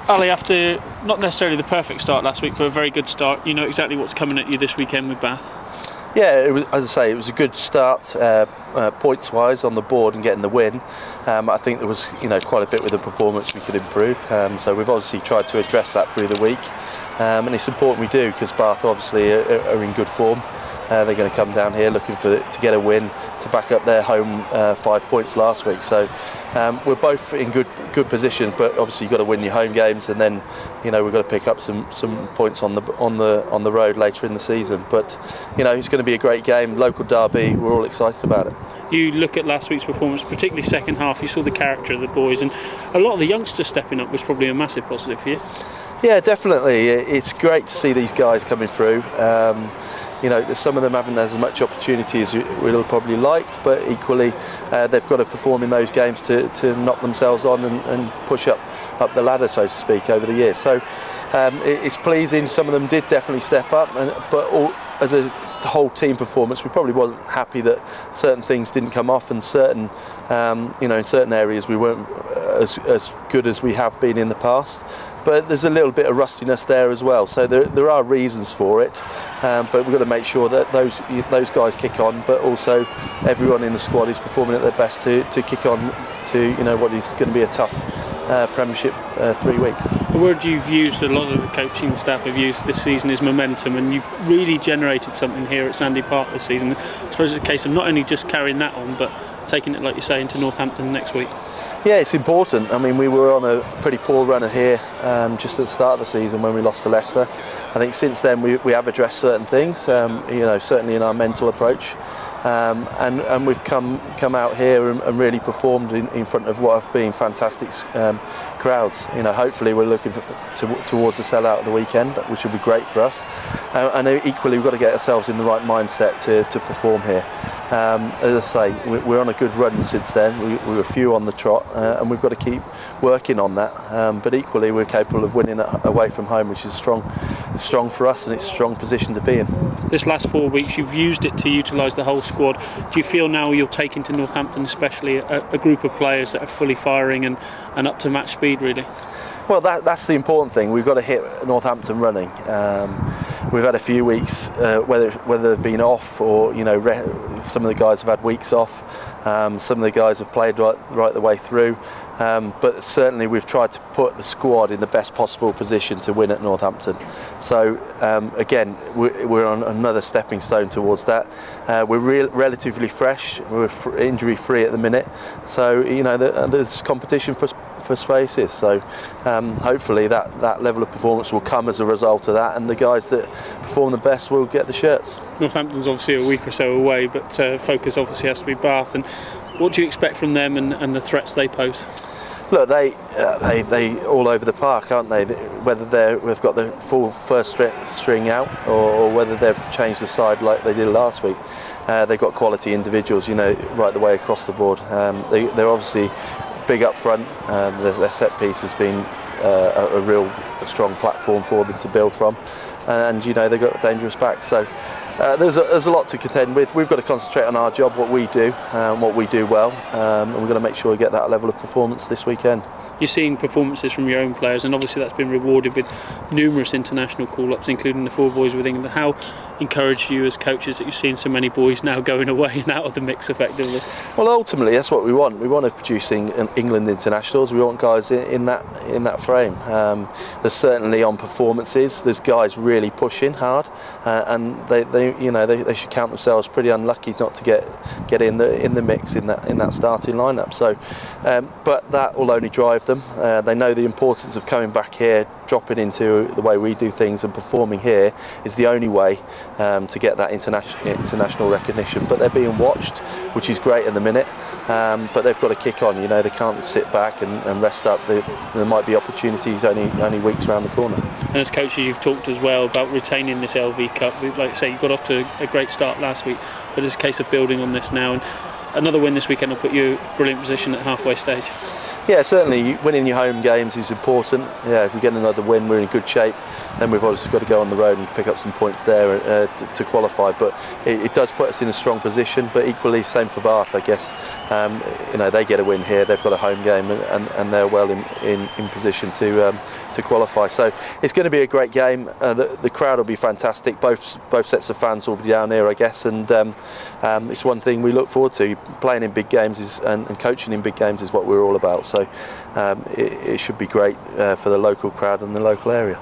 Ali, after not necessarily the perfect start last week, but a very good start, you know exactly what's coming at you this weekend with Bath. Yeah, it was, as I say, it was a good start points-wise on the board and getting the win. I think there was, quite a bit with the performance we could improve. So we've obviously tried to address that through the week, and it's important we do because Bath obviously are in good form. They're going to come down here looking to get a win to back up their home 5 points last week. So we're both in good positions, but obviously you've got to win your home games, and then we've got to pick up some points on the road later in the season. But it's going to be a great game, local derby. We're all excited about it. You look at last week's performance, particularly second half. You saw the character of the boys, and a lot of the youngsters stepping up was probably a massive positive for you. Yeah, definitely. It's great to see these guys coming through. Some of them haven't as much opportunity as we'd probably liked, but equally they've got to perform in those games to knock themselves on and push up the ladder, so to speak, over the years. So it's pleasing. Some of them did definitely step up, but as a whole team performance, we probably wasn't happy that certain things didn't come off, and certain in certain areas we weren't as good as we have been in the past. But there's a little bit of rustiness there as well, so there are reasons for it, but we've got to make sure that those guys kick on, but also everyone in the squad is performing at their best to kick on to what is going to be a tough Premiership 3 weeks. The word you've used, a lot of the coaching staff have used this season, is momentum, and you've really generated something here at Sandy Park this season. I suppose it's a case of not only just carrying that on, but taking it, like you say, into Northampton next week. Yeah, it's important. I mean, we were on a pretty poor runner here just at the start of the season when we lost to Leicester. I think since then we have addressed certain things, certainly in our mental approach, and we've come out here and really performed in front of what have been fantastic crowds. Hopefully we're looking towards a sellout at the weekend, which will be great for us. And equally, we've got to get ourselves in the right mindset to perform here. As I say, we're on a good run since then. We were few on the trot, and we've got to keep working on that. But equally, we're capable of winning away from home, which is strong for us, and it's a strong position to be in. This last 4 weeks, you've used it to utilise the whole squad. Do you feel now you're taking to Northampton, especially a group of players that are fully firing and up to match speed, really? Well, that's the important thing. We've got to hit Northampton running. We've had a few weeks, whether they've been off or some of the guys have had weeks off. Some of the guys have played right the way through. But certainly we've tried to put the squad in the best possible position to win at Northampton. So again, we're on another stepping stone towards that. We're relatively fresh. We're injury free at the minute. So there's competition for spaces. So hopefully that level of performance will come as a result of that, and the guys that perform the best will get the shirts. Northampton's obviously a week or so away, but focus obviously has to be Bath. And what do you expect from them and the threats they pose? Look, they all over the park, aren't they? Whether we've got the full first string out or whether they've changed the side like they did last week, they've got quality individuals, right the way across the board. They're obviously big up front. Their set piece has been a real strong platform for them to build from, and they've got dangerous backs. So there's a lot to contend with. We've got to concentrate on our job, what we do, what we do well, and we're going to make sure we get that level of performance this weekend. You're seeing performances from your own players, and obviously that's been rewarded with numerous international call-ups, including the 4 boys with England. How encouraged you as coaches that you've seen so many boys now going away and out of the mix effectively? Well, ultimately that's what we want. We want to produce England internationals. We want guys in that frame. There's certainly on performances. There's guys really pushing hard, and they should count themselves pretty unlucky not to get in the mix in that starting lineup. So, but that will only drive them. They know the importance of coming back here, dropping into the way we do things, and performing here is the only way to get that international recognition. But they're being watched, which is great at the minute. But they've got to kick on. They can't sit back and rest up. There might be opportunities only weeks around the corner. And as coaches, you've talked as well about retaining this LV Cup. Like you say, you got off to a great start last week, but it's a case of building on this now. And another win this weekend will put you in a brilliant position at halfway stage. Yeah, certainly winning your home games is important. Yeah, if we get another win, we're in good shape. Then we've obviously got to go on the road and pick up some points there to qualify. But it does put us in a strong position. But equally, same for Bath, I guess. They get a win here. They've got a home game, and they're well in position to qualify. So it's going to be a great game. The crowd will be fantastic. Both sets of fans will be down here, I guess. And it's one thing we look forward to. Playing in big games and coaching in big games is what we're all about. So it should be great for the local crowd and the local area.